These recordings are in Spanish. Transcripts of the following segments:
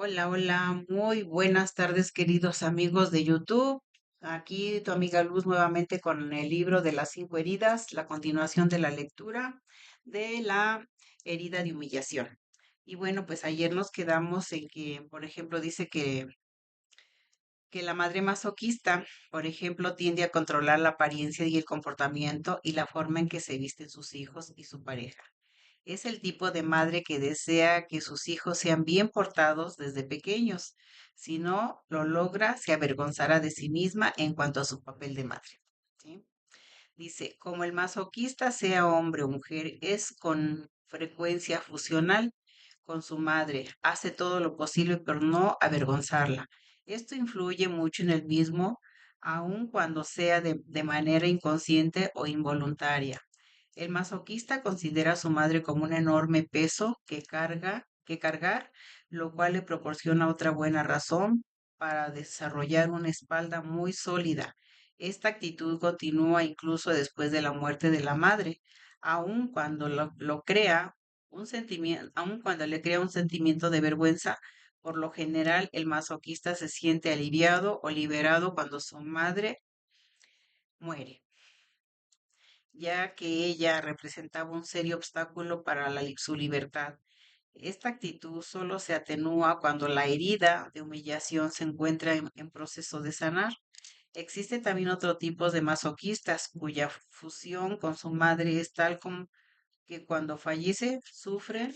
Hola, hola, muy buenas tardes, queridos amigos de YouTube. Aquí tu amiga Luz nuevamente con el libro de las 5 heridas, la continuación de la lectura de la herida de humillación. Y bueno, pues ayer nos quedamos en que, por ejemplo, dice que la madre masoquista, por ejemplo, tiende a controlar la apariencia y el comportamiento y la forma en que se visten sus hijos y su pareja. Es el tipo de madre que desea que sus hijos sean bien portados desde pequeños. Si no lo logra, se avergonzará de sí misma en cuanto a su papel de madre. ¿Sí? Dice, como el masoquista, sea hombre o mujer, es con frecuencia fusional con su madre, hace todo lo posible por no avergonzarla. Esto influye mucho en el mismo, aun cuando sea de manera inconsciente o involuntaria. El masoquista considera a su madre como un enorme peso que cargar, lo cual le proporciona otra buena razón para desarrollar una espalda muy sólida. Esta actitud continúa incluso después de la muerte de la madre, aun cuando lo crea un sentimiento, aun cuando le crea un sentimiento de vergüenza. Por lo general, el masoquista se siente aliviado o liberado cuando su madre muere, ya que ella representaba un serio obstáculo para su libertad. Esta actitud solo se atenúa cuando la herida de humillación se encuentra en proceso de sanar. Existe también otro tipo de masoquistas cuya fusión con su madre es tal como que cuando fallece sufren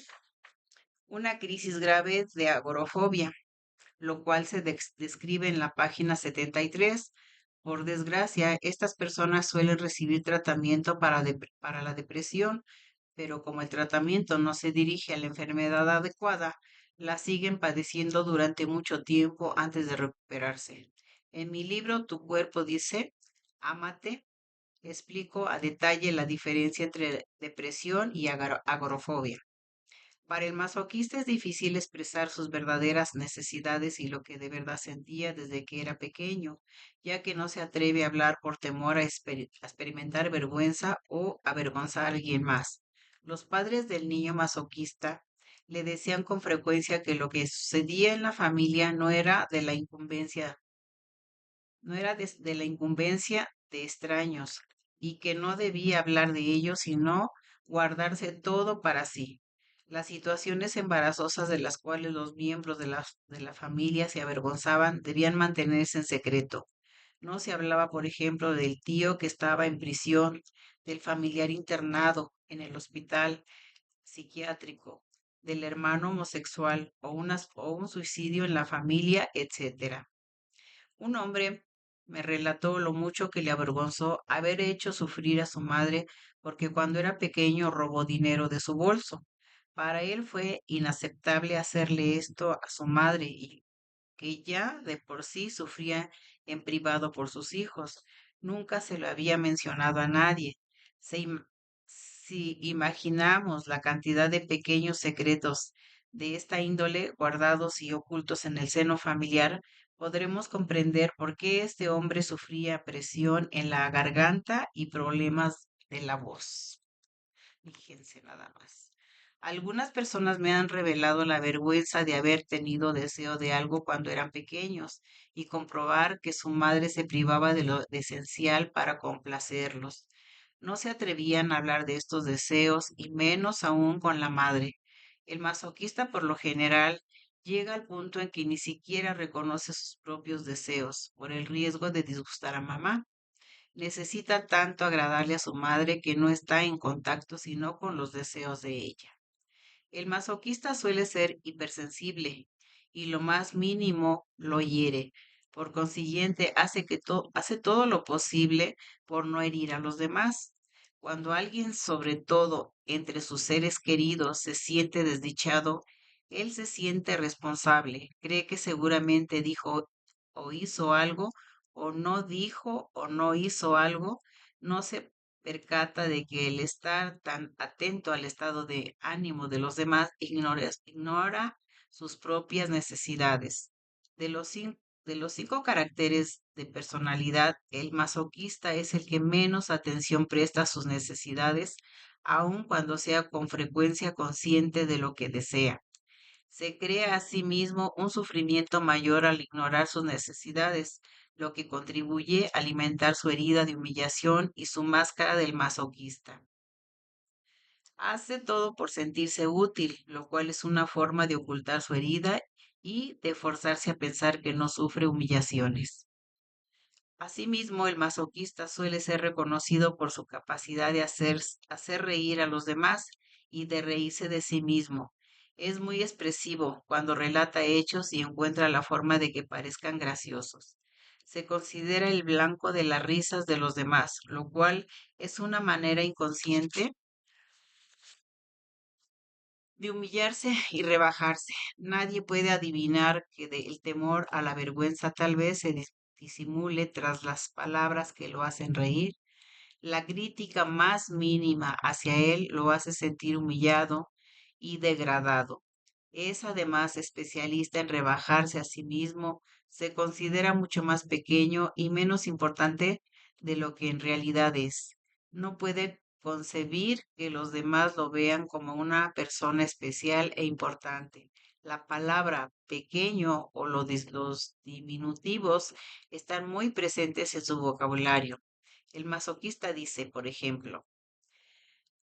una crisis grave de agorafobia, lo cual se describe en la página 73. Por desgracia, estas personas suelen recibir tratamiento para la depresión, pero como el tratamiento no se dirige a la enfermedad adecuada, la siguen padeciendo durante mucho tiempo antes de recuperarse. En mi libro Tu cuerpo dice, ámate, explico a detalle la diferencia entre depresión y agorafobia. Para el masoquista es difícil expresar sus verdaderas necesidades y lo que de verdad sentía desde que era pequeño, ya que no se atreve a hablar por temor a experimentar vergüenza o avergonzar a alguien más. Los padres del niño masoquista le decían con frecuencia que lo que sucedía en la familia no era de la incumbencia de extraños y que no debía hablar de ello, sino guardarse todo para sí. Las situaciones embarazosas de las cuales los miembros de la familia se avergonzaban debían mantenerse en secreto. No se hablaba, por ejemplo, del tío que estaba en prisión, del familiar internado en el hospital psiquiátrico, del hermano homosexual o un suicidio en la familia, etcétera. Un hombre me relató lo mucho que le avergonzó haber hecho sufrir a su madre porque cuando era pequeño robó dinero de su bolso. Para él fue inaceptable hacerle esto a su madre y que ya de por sí sufría en privado por sus hijos. Nunca se lo había mencionado a nadie. Si imaginamos la cantidad de pequeños secretos de esta índole guardados y ocultos en el seno familiar, podremos comprender por qué este hombre sufría presión en la garganta y problemas de la voz. Fíjense nada más. Algunas personas me han revelado la vergüenza de haber tenido deseo de algo cuando eran pequeños y comprobar que su madre se privaba de lo esencial para complacerlos. No se atrevían a hablar de estos deseos y menos aún con la madre. El masoquista por lo general llega al punto en que ni siquiera reconoce sus propios deseos por el riesgo de disgustar a mamá. Necesita tanto agradarle a su madre que no está en contacto sino con los deseos de ella. El masoquista suele ser hipersensible y lo más mínimo lo hiere. Por consiguiente, hace todo lo posible por no herir a los demás. Cuando alguien, sobre todo entre sus seres queridos, se siente desdichado, él se siente responsable, cree que seguramente dijo o hizo algo, o no dijo o no hizo algo, no se percata de que el estar tan atento al estado de ánimo de los demás ignora sus propias necesidades. De los, de los 5 caracteres de personalidad, el masoquista es el que menos atención presta a sus necesidades, aun cuando sea con frecuencia consciente de lo que desea. Se crea a sí mismo un sufrimiento mayor al ignorar sus necesidades, lo que contribuye a alimentar su herida de humillación y su máscara del masoquista. Hace todo por sentirse útil, lo cual es una forma de ocultar su herida y de forzarse a pensar que no sufre humillaciones. Asimismo, el masoquista suele ser reconocido por su capacidad de hacer reír a los demás y de reírse de sí mismo. Es muy expresivo cuando relata hechos y encuentra la forma de que parezcan graciosos. Se considera el blanco de las risas de los demás, lo cual es una manera inconsciente de humillarse y rebajarse. Nadie puede adivinar que el temor a la vergüenza tal vez se disimule tras las palabras que lo hacen reír. La crítica más mínima hacia él lo hace sentir humillado y degradado. Es además especialista en rebajarse a sí mismo, se considera mucho más pequeño y menos importante de lo que en realidad es. No puede concebir que los demás lo vean como una persona especial e importante. La palabra pequeño o los diminutivos están muy presentes en su vocabulario. El masoquista dice, por ejemplo,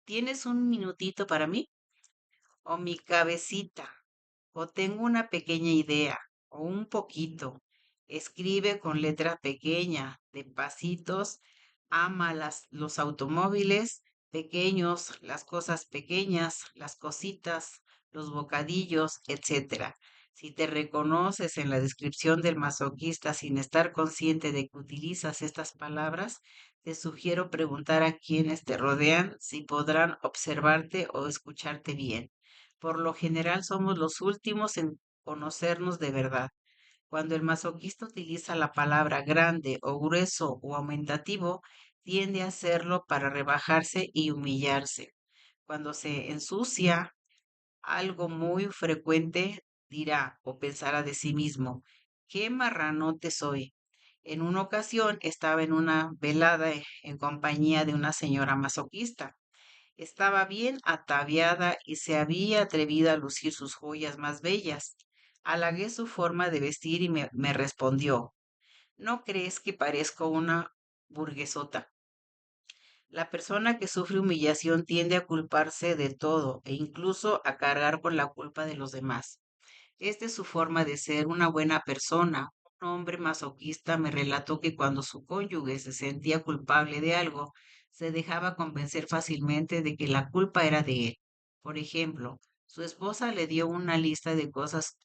¿tienes un minutito para mí? O mi cabecita, o tengo una pequeña idea, o un poquito. Escribe con letra pequeña, de pasitos, ama los automóviles pequeños, las cosas pequeñas, las cositas, los bocadillos, etcétera. Si te reconoces en la descripción del masoquista sin estar consciente de que utilizas estas palabras, te sugiero preguntar a quienes te rodean si podrán observarte o escucharte bien. Por lo general somos los últimos en conocernos de verdad. Cuando el masoquista utiliza la palabra grande o grueso o aumentativo, tiende a hacerlo para rebajarse y humillarse. Cuando se ensucia, algo muy frecuente dirá o pensará de sí mismo, qué marranote soy. En una ocasión estaba en una velada en compañía de una señora masoquista. Estaba bien ataviada y se había atrevido a lucir sus joyas más bellas. Halagué su forma de vestir y me respondió, ¿no crees que parezco una burguesota? La persona que sufre humillación tiende a culparse de todo e incluso a cargar con la culpa de los demás. Esta es su forma de ser una buena persona. Un hombre masoquista me relató que cuando su cónyuge se sentía culpable de algo, se dejaba convencer fácilmente de que la culpa era de él. Por ejemplo, su esposa le dio una lista de cosas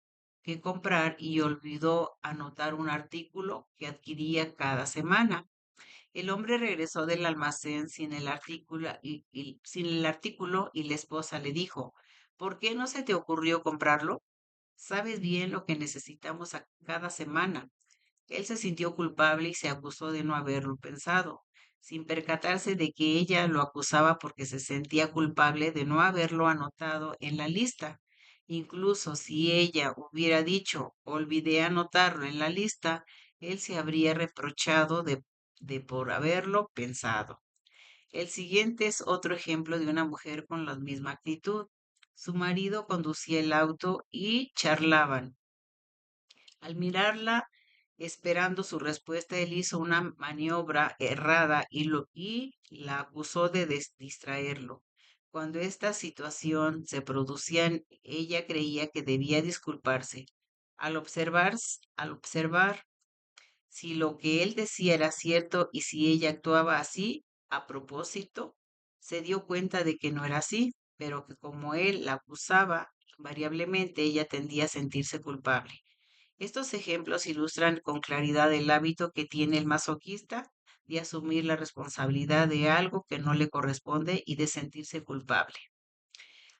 que comprar y olvidó anotar un artículo que adquiría cada semana. El hombre regresó del almacén sin el artículo y la esposa le dijo, ¿por qué no se te ocurrió comprarlo? Sabes bien lo que necesitamos a cada semana. Él se sintió culpable y se acusó de no haberlo pensado, sin percatarse de que ella lo acusaba porque se sentía culpable de no haberlo anotado en la lista. Incluso si ella hubiera dicho, olvidé anotarlo en la lista, él se habría reprochado de por haberlo pensado. El siguiente es otro ejemplo de una mujer con la misma actitud. Su marido conducía el auto y charlaban. Al mirarla, esperando su respuesta, él hizo una maniobra errada y la acusó de distraerlo. Cuando esta situación se producía, ella creía que debía disculparse. Al observar si lo que él decía era cierto y si ella actuaba así, a propósito, se dio cuenta de que no era así, pero que como él la acusaba, invariablemente ella tendía a sentirse culpable. Estos ejemplos ilustran con claridad el hábito que tiene el masoquista de asumir la responsabilidad de algo que no le corresponde y de sentirse culpable.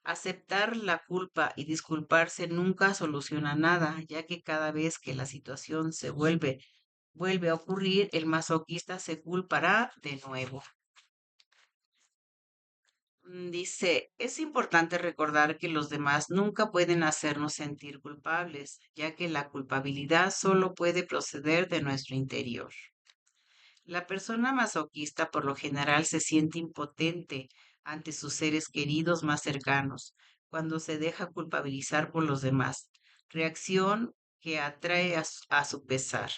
Aceptar la culpa y disculparse nunca soluciona nada, ya que cada vez que la situación vuelve a ocurrir, el masoquista se culpará de nuevo. Dice, es importante recordar que los demás nunca pueden hacernos sentir culpables, ya que la culpabilidad solo puede proceder de nuestro interior. La persona masoquista por lo general se siente impotente ante sus seres queridos más cercanos. cuando se deja culpabilizar por los demás. Reacción que atrae a su pesar.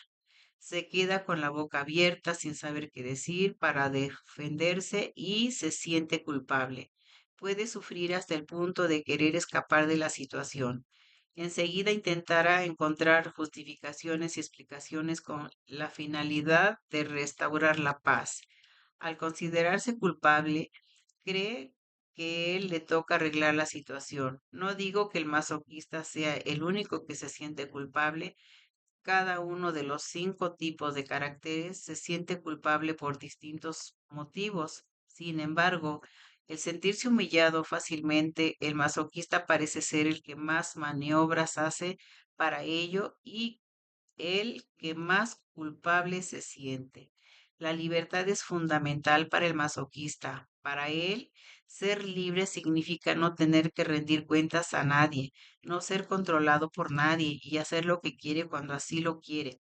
Se queda con la boca abierta sin saber qué decir para defenderse y se siente culpable. Puede sufrir hasta el punto de querer escapar de la situación. Enseguida intentará encontrar justificaciones y explicaciones con la finalidad de restaurar la paz. Al considerarse culpable, cree que él le toca arreglar la situación. No digo que el masoquista sea el único que se siente culpable. Cada uno de los 5 tipos de caracteres se siente culpable por distintos motivos. Sin embargo, el sentirse humillado fácilmente, el masoquista parece ser el que más maniobras hace para ello y el que más culpable se siente. La libertad es fundamental para el masoquista. Para él, ser libre significa no tener que rendir cuentas a nadie, no ser controlado por nadie y hacer lo que quiere cuando así lo quiere.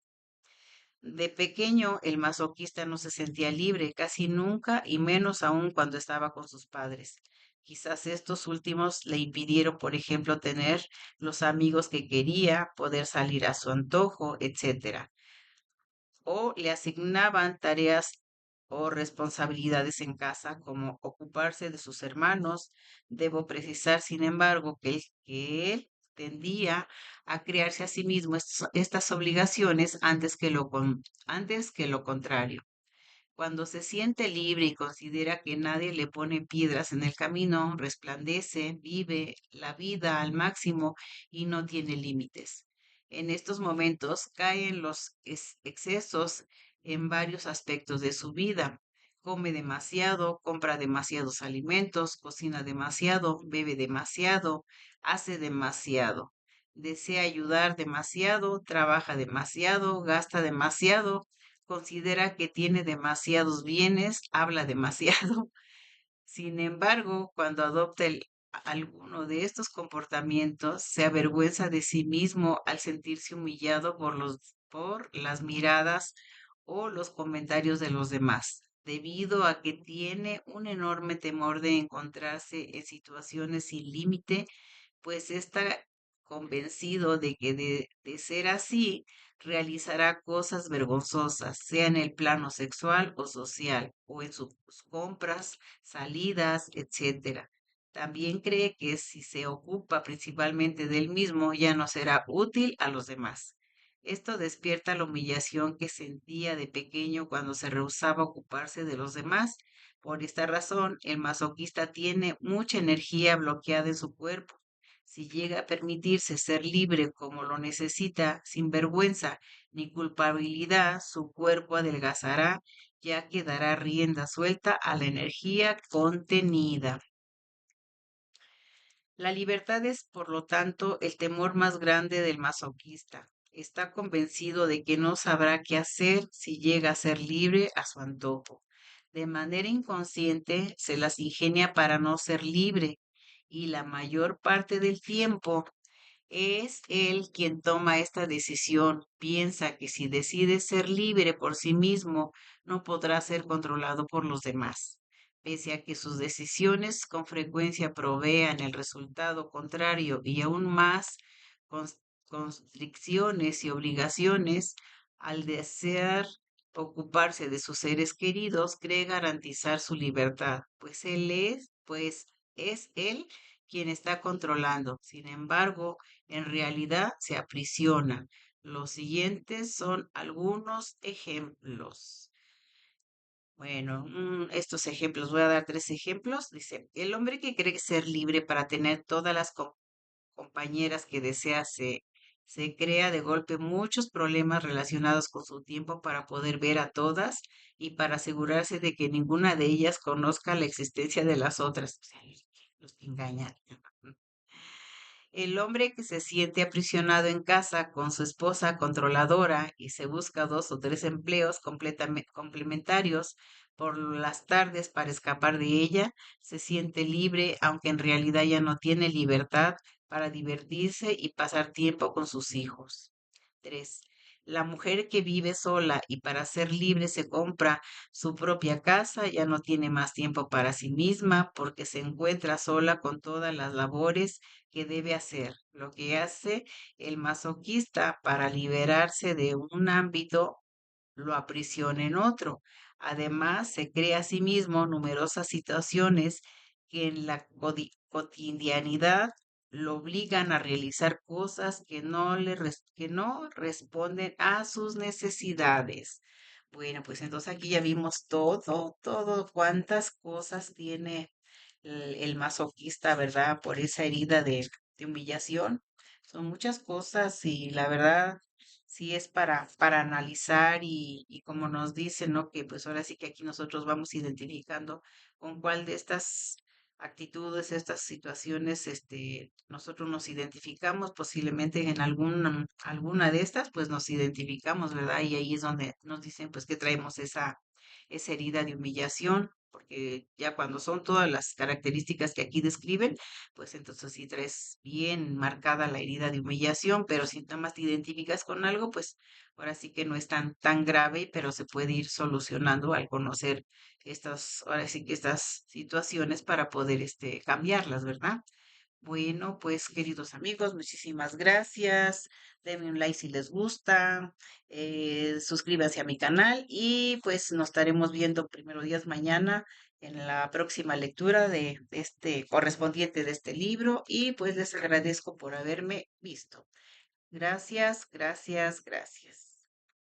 De pequeño, el masoquista no se sentía libre casi nunca y menos aún cuando estaba con sus padres. Quizás estos últimos le impidieron, por ejemplo, tener los amigos que quería, poder salir a su antojo, etc. O le asignaban tareas o responsabilidades en casa, como ocuparse de sus hermanos. Debo precisar, sin embargo, que él tendía a crearse a sí mismo estas obligaciones antes que lo contrario. Cuando se siente libre y considera que nadie le pone piedras en el camino, resplandece, vive la vida al máximo y no tiene límites. En estos momentos caen los excesos en varios aspectos de su vida. Come demasiado, compra demasiados alimentos, cocina demasiado, bebe demasiado, hace demasiado. Desea ayudar demasiado, trabaja demasiado, gasta demasiado, considera que tiene demasiados bienes, habla demasiado. Sin embargo, cuando adopta alguno de estos comportamientos, se avergüenza de sí mismo al sentirse humillado por las miradas o los comentarios de los demás, debido a que tiene un enorme temor de encontrarse en situaciones sin límite, pues está convencido de que de ser así, realizará cosas vergonzosas, sea en el plano sexual o social, o en sus compras, salidas, etcétera. También cree que si se ocupa principalmente del mismo, ya no será útil a los demás. Esto despierta la humillación que sentía de pequeño cuando se rehusaba a ocuparse de los demás. Por esta razón, el masoquista tiene mucha energía bloqueada en su cuerpo. Si llega a permitirse ser libre como lo necesita, sin vergüenza ni culpabilidad, su cuerpo adelgazará, ya que dará rienda suelta a la energía contenida. La libertad es, por lo tanto, el temor más grande del masoquista. Está convencido de que no sabrá qué hacer si llega a ser libre a su antojo. De manera inconsciente se las ingenia para no ser libre y la mayor parte del tiempo es él quien toma esta decisión. Piensa que si decide ser libre por sí mismo, no podrá ser controlado por los demás. Pese a que sus decisiones con frecuencia provean el resultado contrario y aún más cons- constricciones y obligaciones, al desear ocuparse de sus seres queridos, cree garantizar su libertad, pues es él quien está controlando. Sin embargo, en realidad se aprisiona. Los siguientes son algunos ejemplos. Bueno, estos ejemplos, voy a dar 3 ejemplos. Dice, el hombre que cree ser libre para tener todas las compañeras que desea se crea de golpe muchos problemas relacionados con su tiempo para poder ver a todas y para asegurarse de que ninguna de ellas conozca la existencia de las otras. O sea, los que engañan. El hombre que se siente aprisionado en casa con su esposa controladora y se busca 2 o 3 empleos complementarios por las tardes para escapar de ella, se siente libre, aunque en realidad ya no tiene libertad para divertirse y pasar tiempo con sus hijos. 3. La mujer que vive sola y para ser libre se compra su propia casa, ya no tiene más tiempo para sí misma porque se encuentra sola con todas las labores que debe hacer. Lo que hace el masoquista para liberarse de un ámbito lo aprisiona en otro. Además, se crea a sí mismo numerosas situaciones que en la cotidianidad lo obligan a realizar cosas que no responden a sus necesidades. Bueno, pues entonces aquí ya vimos todo, cuántas cosas tiene el masoquista, ¿verdad? Por esa herida de humillación. Son muchas cosas y la verdad sí es para analizar y como nos dicen, ¿no? Que pues ahora sí que aquí nosotros vamos identificando con cuál de estas actitudes, estas situaciones, nosotros nos identificamos, posiblemente en alguna de estas, pues nos identificamos, ¿verdad? Y ahí es donde nos dicen, pues que traemos esa herida de humillación, porque ya cuando son todas las características que aquí describen, pues entonces sí traes bien marcada la herida de humillación, pero si nada más te identificas con algo, pues ahora sí que no es tan grave, pero se puede ir solucionando al conocer ahora sí que estas situaciones para poder cambiarlas, ¿verdad? Bueno, pues queridos amigos, muchísimas gracias. Denme un like si les gusta, suscríbanse a mi canal y pues nos estaremos viendo primero días mañana en la próxima lectura de este correspondiente de este libro y pues les agradezco por haberme visto. Gracias, gracias, gracias.